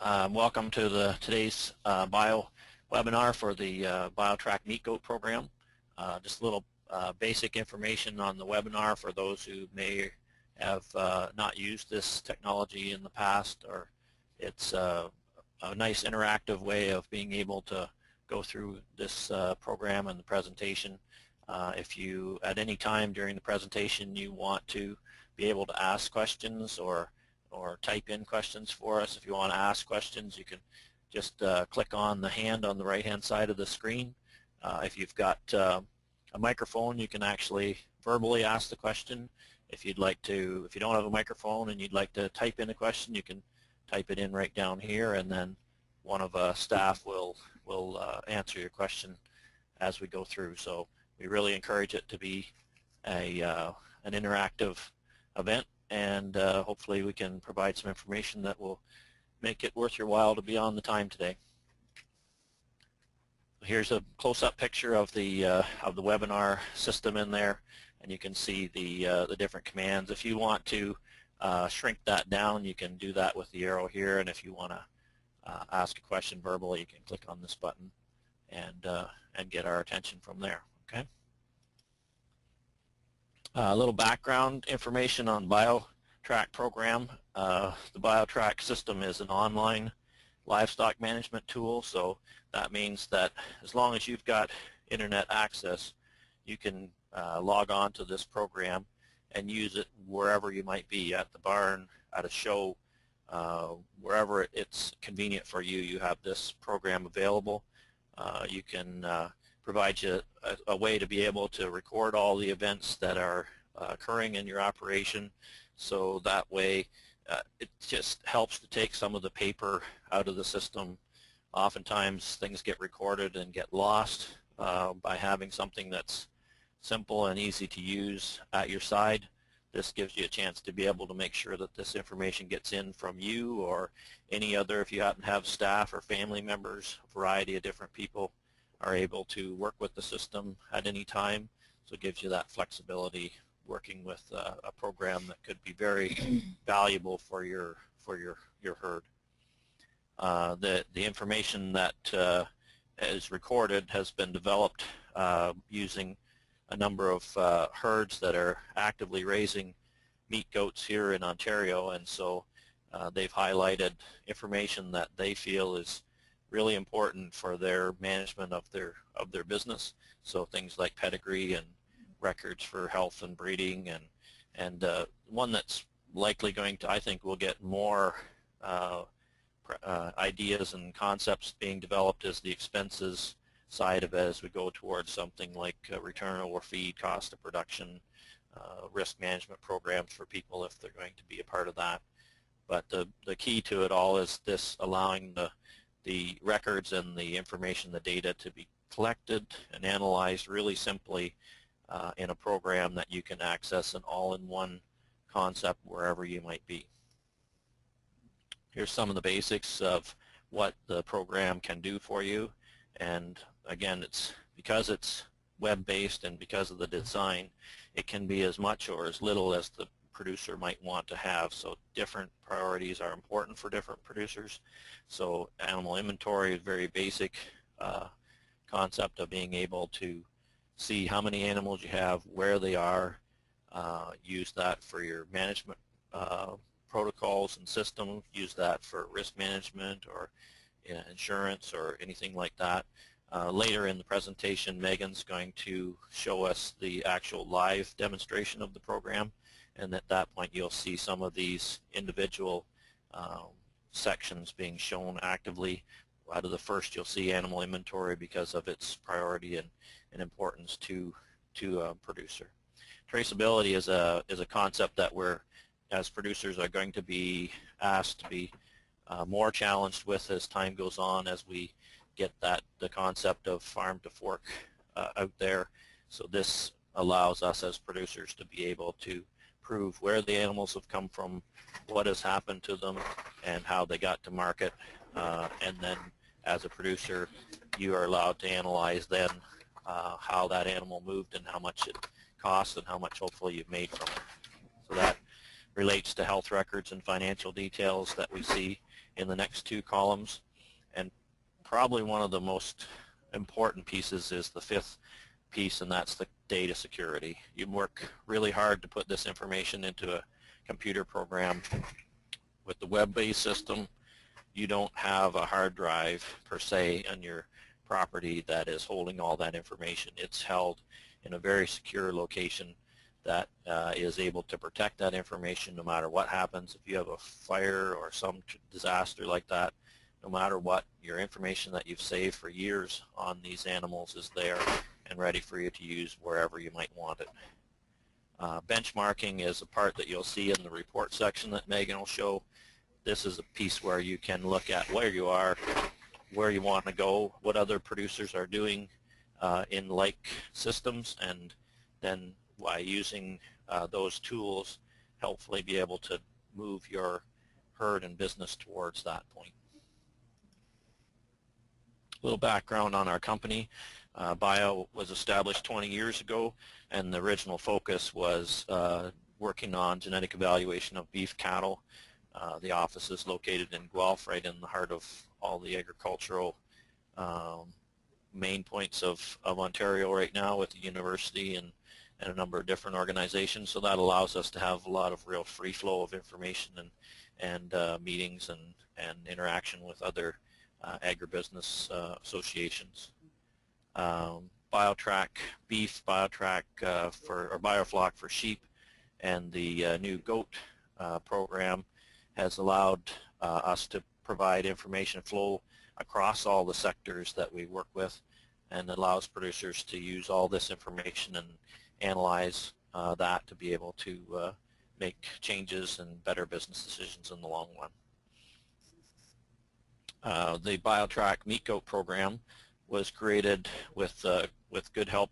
Welcome to today's bio webinar for the bioTrack meat goat program. Just a little basic information on the webinar for those who may have not used this technology in the past, or it's a nice interactive way of being able to go through this program and the presentation. If you at any time during the presentation you want to be able to ask questions or type in questions for us. If you want to ask questions, you can just click on the hand on the right hand side of the screen. If you've got a microphone, you can actually verbally ask the question. If you don't have a microphone and you'd like to type in a question, you can type it in right down here, and then one of staff will answer your question as we go through. So we really encourage it to be an interactive event, and hopefully we can provide some information that will make it worth your while to be on the time today. Here's a close-up picture of the webinar system in there, and you can see the different commands. If you want to shrink that down, you can do that with the arrow here, and if you want to ask a question verbally, you can click on this button and get our attention from there. Okay. A little background information on bioTrack program. The bioTrack system is an online livestock management tool, so that means that as long as you've got internet access, you can log on to this program and use it wherever you might be, at the barn, at a show, wherever it's convenient for you. You have this program available. You can provide you a way to be able to record all the events that are occurring in your operation, so that way it just helps to take some of the paper out of the system. Oftentimes things get recorded and get lost. By having something that's simple and easy to use at your side, this gives you a chance to be able to make sure that this information gets in from you or any other, if you happen to have staff or family members, a variety of different people are able to work with the system at any time. So it gives you that flexibility working with a program that could be very valuable for your herd. The information that is recorded has been developed using a number of herds that are actively raising meat goats here in Ontario, and so they've highlighted information that they feel is really important for their management of their business. So things like pedigree and records for health and breeding, and one that's likely going to, I think, will get more ideas and concepts being developed is the expenses side of it as we go towards something like return over feed, cost of production, risk management programs for people if they're going to be a part of that. But the key to it all is this allowing the records and the information, the data, to be collected and analyzed really simply in a program that you can access an all-in-one concept wherever you might be. Here's some of the basics of what the program can do for you, and again, because it's web-based and because of the design, it can be as much or as little as the producer might want to have. So different priorities are important for different producers. So animal inventory is very basic concept of being able to see how many animals you have, where they are, use that for your management protocols and systems, use that for risk management or insurance or anything like that. Later in the presentation, Megan's going to show us the actual live demonstration of the program, and at that point you'll see some of these individual sections being shown actively. Out of the first, you'll see animal inventory because of its priority and importance to a producer. Traceability is a concept that we're, as producers, are going to be asked to be more challenged with as time goes on, as we get the concept of farm to fork out there. So this allows us as producers to be able to prove where the animals have come from, what has happened to them, and how they got to market. And then as a producer, you are allowed to analyze then how that animal moved and how much it cost and how much hopefully you've made from it. So that relates to health records and financial details that we see, in the next two columns. And probably one of the most important pieces is the fifth piece, and that's the data security. You work really hard to put this information into a computer program. With the web-based system, you don't have a hard drive per se on your property that is holding all that information. It's held in a very secure location that is able to protect that information no matter what happens. If you have a fire or some disaster like that, no matter what, your information that you've saved for years on these animals is there and ready for you to use wherever you might want it. Benchmarking is a part that you'll see in the report section that Megan will show. This is a piece where you can look at where you are, where you want to go, what other producers are doing in like systems, and then by using those tools, hopefully be able to move your herd and business towards that point. A little background on our company. Bio was established 20 years ago, and the original focus was working on genetic evaluation of beef cattle. The office is located in Guelph, right in the heart of all the agricultural main points of Ontario right now, with the university and a number of different organizations. So that allows us to have a lot of real free flow of information and meetings and interaction with other agribusiness associations. bioTrack beef, bioTrack or bioflock for sheep, and the new goat program has allowed us to provide information flow across all the sectors that we work with, and allows producers to use all this information and analyze that to be able to make changes and better business decisions in the long run. The bioTrack meat goat program was created with good help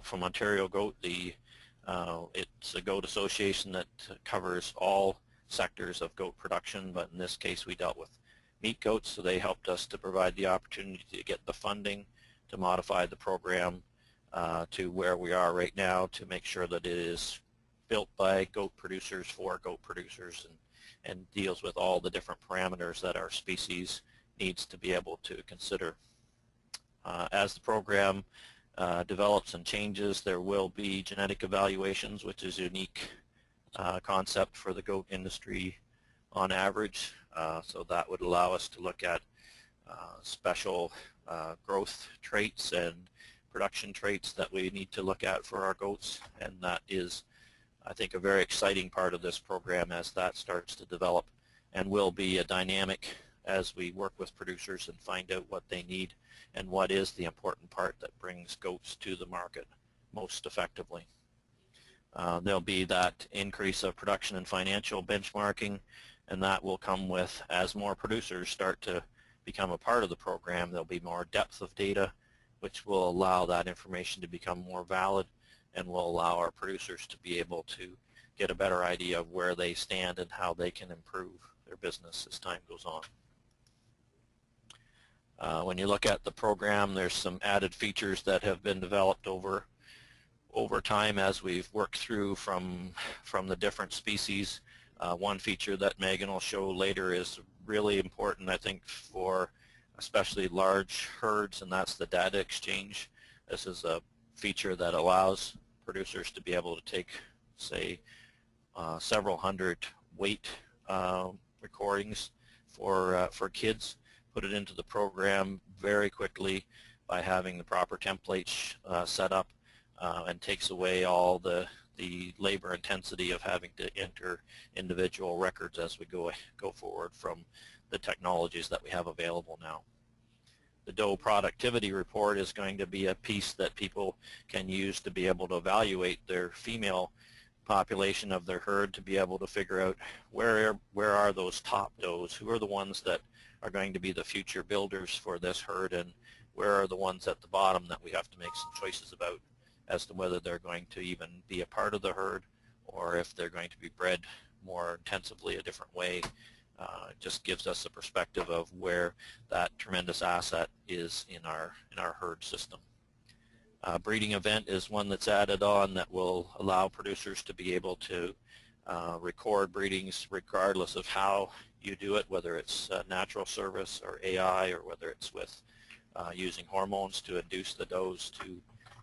from Ontario Goat. It's a goat association that covers all sectors of goat production, but in this case we dealt with meat goats, so they helped us to provide the opportunity to get the funding to modify the program to where we are right now, to make sure that it is built by goat producers for goat producers, and deals with all the different parameters that our species needs to be able to consider. As the program develops and changes, there will be genetic evaluations, which is a unique concept for the goat industry on average. So that would allow us to look at special growth traits and production traits that we need to look at for our goats, and that is, I think, a very exciting part of this program as that starts to develop, and will be a dynamic as we work with producers and find out what they need and what is the important part that brings goats to the market most effectively. There'll be that increase of production and financial benchmarking, and that will come with, as more producers start to become a part of the program, there'll be more depth of data, which will allow that information to become more valid and will allow our producers to be able to get a better idea of where they stand and how they can improve their business as time goes on. When you look at the program, there's some added features that have been developed over time as we've worked through from the different species. One feature that Megan will show later is really important, I think, for especially large herds, and that's the data exchange. This is a feature that allows producers to be able to take, say, several hundred weight recordings for kids, put it into the program very quickly by having the proper templates set up, and takes away all the labor intensity of having to enter individual records as we go forward from the technologies that we have available now. The doe productivity report is going to be a piece that people can use to be able to evaluate their female population of their herd, to be able to figure out where are those top does, who are the ones that are going to be the future builders for this herd, and where are the ones at the bottom that we have to make some choices about as to whether they're going to even be a part of the herd or if they're going to be bred more intensively a different way. It just gives us a perspective of where that tremendous asset is in our herd system. Breeding event is one that's added on that will allow producers to be able to record breedings regardless of how you do it, whether it's natural service or AI, or whether it's with using hormones to induce the does to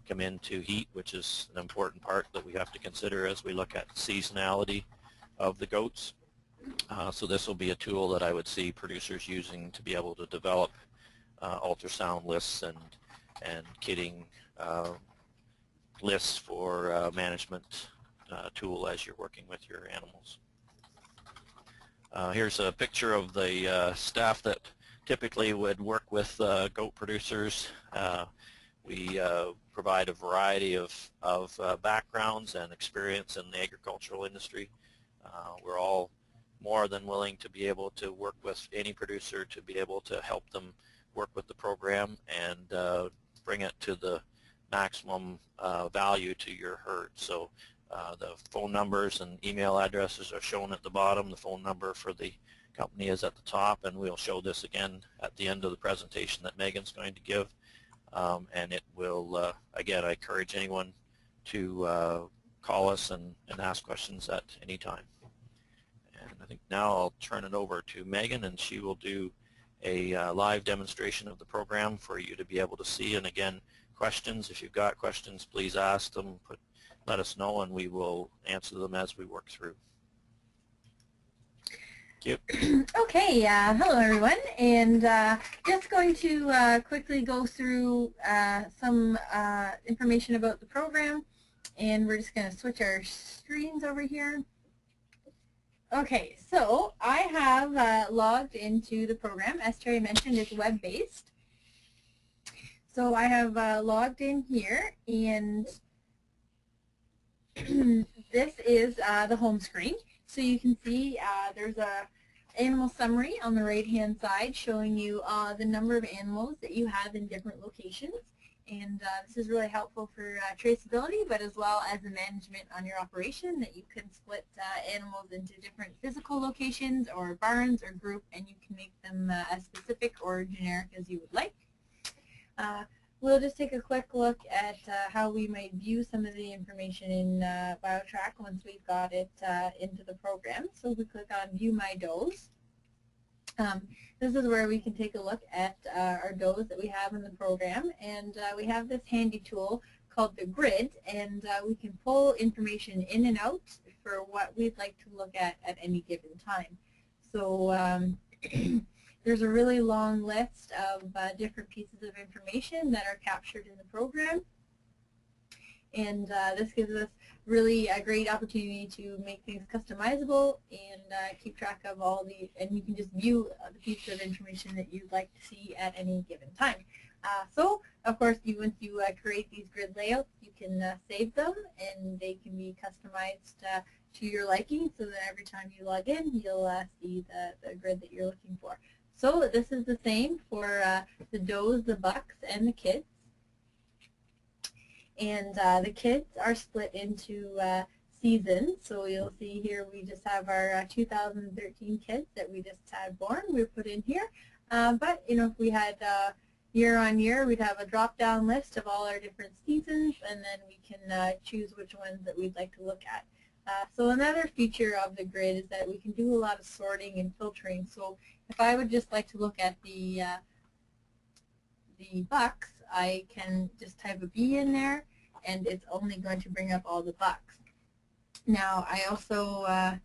come into heat, which is an important part that we have to consider as we look at seasonality of the goats. So this will be a tool that I would see producers using to be able to develop ultrasound lists and kitting lists for management tool as you're working with your animals. Here's a picture of the staff that typically would work with goat producers. We provide a variety of backgrounds and experience in the agricultural industry. We're all more than willing to be able to work with any producer to be able to help them work with the program and bring it to the maximum value to your herd. So the phone numbers and email addresses are shown at the bottom. The phone number for the company is at the top, and we'll show this again at the end of the presentation that Megan's going to give. And it will, again, I encourage anyone to call us and ask questions at any time. And I think now I'll turn it over to Megan, and she will do a live demonstration of the program for you to be able to see. And again, questions, if you've got questions, please ask them, let us know, and we will answer them as we work through. Thank you. Okay, hello everyone, and just going to quickly go through some information about the program, and we're just going to switch our screens over here. Okay, so I have logged into the program. As Terry mentioned, it's web-based. So I have logged in here, and this is the home screen. So you can see there's a animal summary on the right-hand side showing you the number of animals that you have in different locations. And this is really helpful for traceability, but as well as the management on your operation, that you can split animals into different physical locations or barns or group, and you can make them as specific or generic as you would like. We'll just take a quick look at how we might view some of the information in bioTrack once we've got it into the program. So we click on View My Does. This is where we can take a look at our does that we have in the program, and we have this handy tool called the grid, and we can pull information in and out for what we'd like to look at any given time. So there's a really long list of different pieces of information that are captured in the program, and this gives us really a great opportunity to make things customizable and keep track of all the, and you can just view the pieces of information that you'd like to see at any given time. So, of course, once you create these grid layouts, you can save them, and they can be customized to your liking, so that every time you log in, you'll see the grid that you're looking for. So this is the same for the does, the bucks, and the kids. And the kids are split into seasons. So you'll see here we just have our 2013 kids that we just had born. We put in here. But you know, if we had year on year, we'd have a drop-down list of all our different seasons, and then we can choose which ones that we'd like to look at. So another feature of the grid is that we can do a lot of sorting and filtering. So if I would just like to look at the bucks, I can just type a B in there, and it's only going to bring up all the bucks. Now, I also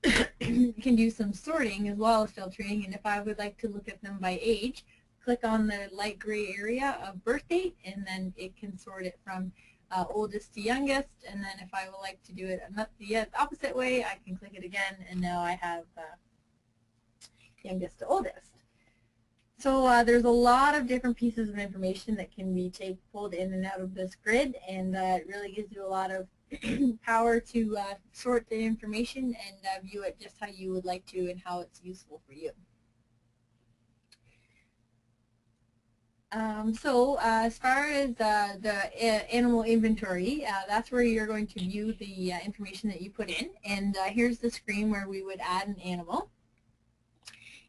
can do some sorting as well as filtering, and if I would like to look at them by age, click on the light gray area of birth date, and then it can sort it from oldest to youngest. And then if I would like to do it the opposite way, I can click it again, and now I have youngest to oldest. So there's a lot of different pieces of information that can be pulled in and out of this grid, and it really gives you a lot of power to sort the information and view it just how you would like to and how it's useful for you. So as far as the animal inventory, that's where you're going to view the information that you put in, and here's the screen where we would add an animal.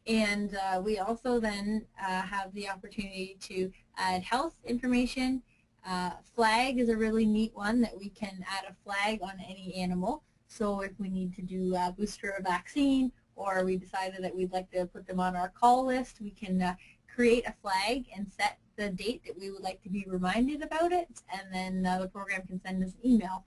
And we also then have the opportunity to add health information. Flag is a really neat one that we can add a flag on any animal. So if we need to do a booster or vaccine, or we decided that we'd like to put them on our call list, we can create a flag and set the date that we would like to be reminded about it, and then the program can send us an email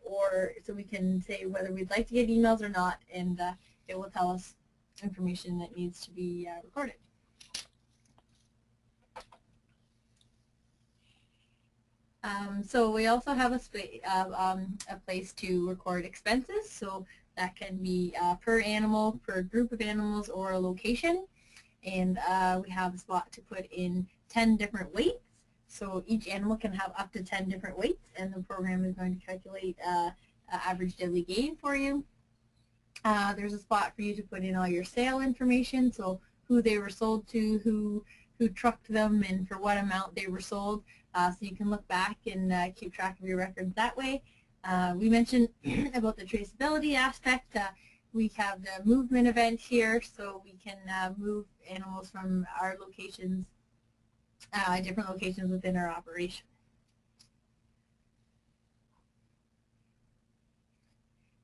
or so we can say whether we'd like to get emails or not, and it will tell us information that needs to be recorded. So we also have a place to record expenses, so that can be per animal, per group of animals, or a location. And we have a spot to put in 10 different weights. So each animal can have up to 10 different weights, and the program is going to calculate average daily gain for you. There's a spot for you to put in all your sale information, so who they were sold to, who trucked them, and for what amount they were sold. So you can look back and keep track of your records that way. We mentioned about the traceability aspect. We have the movement event here, so we can move animals from our locations, different locations within our operation.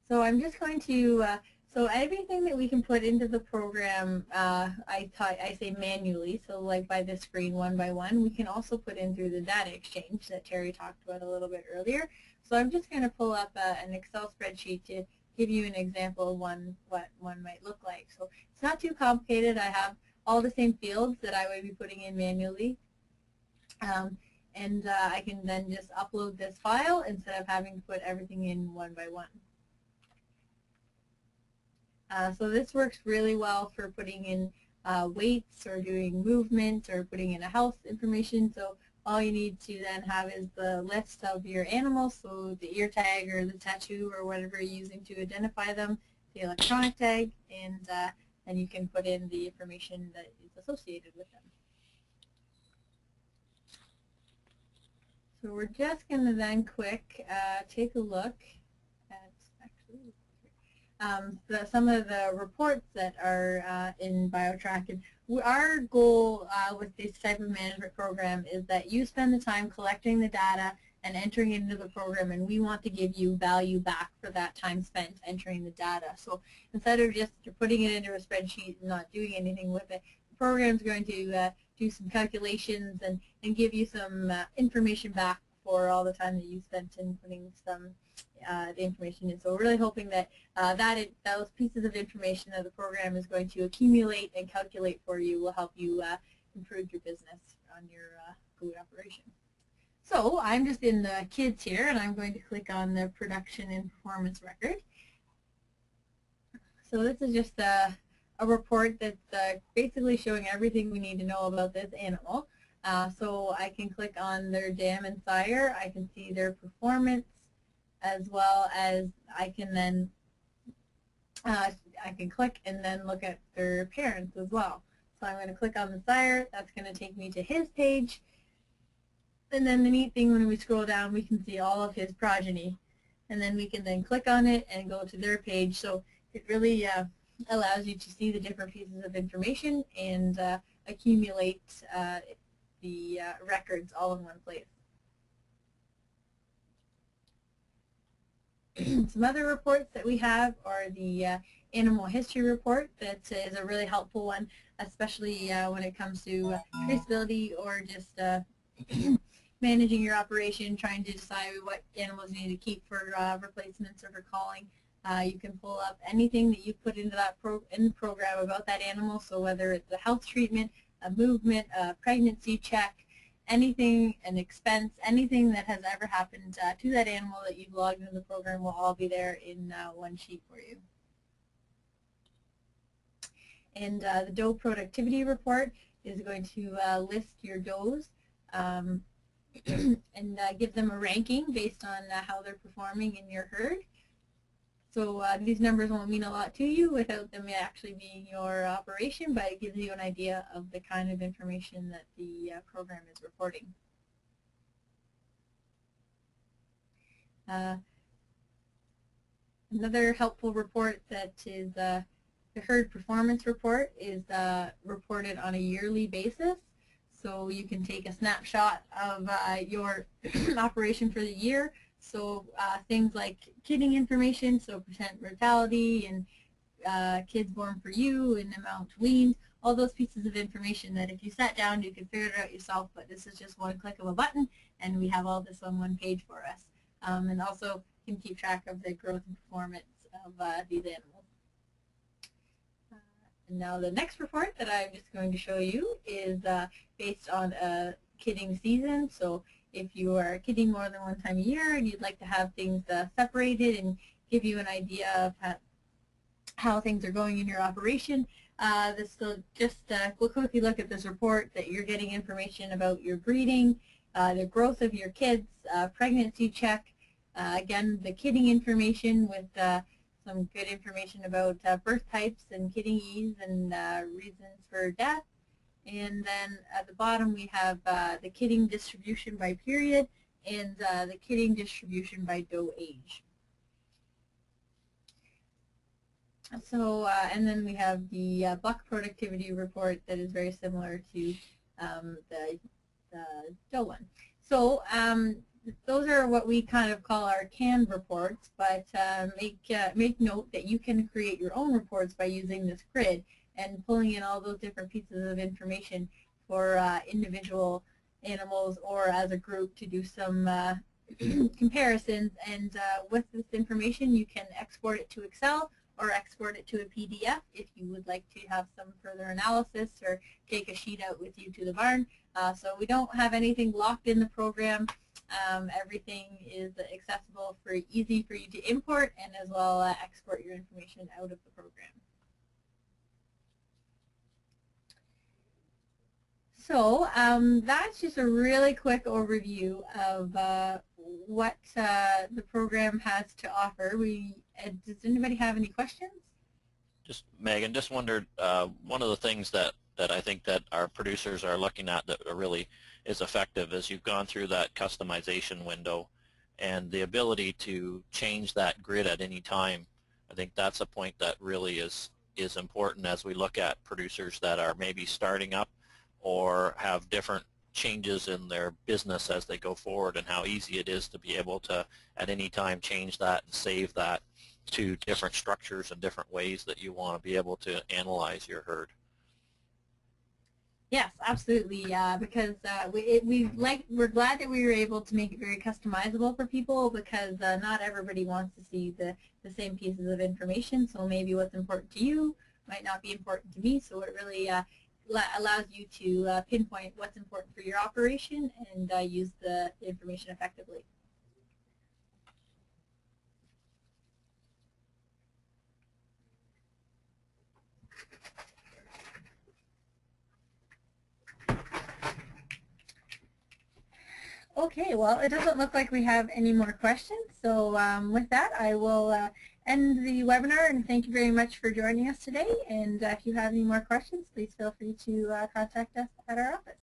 So I'm just going to, so everything that we can put into the program, I say manually, so like by the screen one by one. We can also put in through the data exchange that Terry talked about a little bit earlier. So I'm just going to pull up an Excel spreadsheet to give you an example of what one might look like. So it's not too complicated. I have all the same fields that I would be putting in manually. And I can then just upload this file instead of having to put everything in one by one. So this works really well for putting in weights or doing movement or putting in a health information. So all you need to then have is the list of your animals, so the ear tag or the tattoo or whatever you're using to identify them, the electronic tag, and then you can put in the information that is associated with them. So we're just going to then quick take a look at some of the reports that are in bioTrack. And our goal with this type of management program is that you spend the time collecting the data and entering it into the program, and we want to give you value back for that time spent entering the data. So instead of just putting it into a spreadsheet and not doing anything with it, the program is going to do some calculations and give you some information back for all the time that you spent in putting some the information in. So we're really hoping that those pieces of information that the program is going to accumulate and calculate for you will help you improve your business on your food operation. So I'm just in the kids here, and I'm going to click on the production and performance record. So this is just a report that's basically showing everything we need to know about this animal. So I can click on their dam and sire. I can see their performance, as well as I can then I can click and then look at their parents as well. So I'm going to click on the sire. That's going to take me to his page. And then the neat thing, when we scroll down, we can see all of his progeny. And then we can then click on it and go to their page. So it really allows you to see the different pieces of information and accumulate the records all in one place. Some other reports that we have are the animal history report. That is a really helpful one, especially when it comes to traceability or just managing your operation, trying to decide what animals you need to keep for replacements or for calling. You can pull up anything that you put into that in the program about that animal, so whether it's a health treatment, a movement, a pregnancy check, anything, an expense, anything that has ever happened to that animal that you've logged into the program will all be there in one sheet for you. And the doe productivity report is going to list your does and give them a ranking based on how they're performing in your herd. So these numbers won't mean a lot to you without them actually being your operation, but it gives you an idea of the kind of information that the program is reporting. Another helpful report that is the herd performance report is reported on a yearly basis. So you can take a snapshot of your operation for the year. So things like kidding information, so percent mortality and kids born for you and amount weaned, all those pieces of information that if you sat down you could figure it out yourself, but this is just one click of a button and we have all this on one page for us. And also can keep track of the growth and performance of these animals. And now the next report that I'm just going to show you is based on a kidding season. So if you are kidding more than one time a year and you'd like to have things separated and give you an idea of how things are going in your operation, we'll quickly look at this report that you're getting information about your breeding, the growth of your kids, pregnancy check, again the kidding information with some good information about birth types and kidding ease and reasons for death. And then at the bottom we have the kidding distribution by period and the kidding distribution by doe age. So, and then we have the buck productivity report that is very similar to the doe one. So those are what we kind of call our canned reports, but make note that you can create your own reports by using this grid and pulling in all those different pieces of information for individual animals or as a group to do some comparisons. And with this information you can export it to Excel or export it to a PDF if you would like to have some further analysis or take a sheet out with you to the barn. So we don't have anything locked in the program. Everything is accessible easy for you to import and as well export your information out of the program. So that's just a really quick overview of what the program has to offer. Does anybody have any questions? Just Megan, just wondered, one of the things that I think that our producers are looking at that really is effective is you've gone through that customization window and the ability to change that grid at any time. I think that's a point that really is important as we look at producers that are maybe starting up or have different changes in their business as they go forward, and how easy it is to be able to at any time change that and save that to different structures and different ways that you want to be able to analyze your herd. Yes, absolutely. Because we're glad that we were able to make it very customizable for people, because not everybody wants to see the same pieces of information. So maybe what's important to you might not be important to me. So it really allows you to pinpoint what's important for your operation and use the information effectively. Okay, well, it doesn't look like we have any more questions. So with that, I will end the webinar, and thank you very much for joining us today. And if you have any more questions, please feel free to contact us at our office.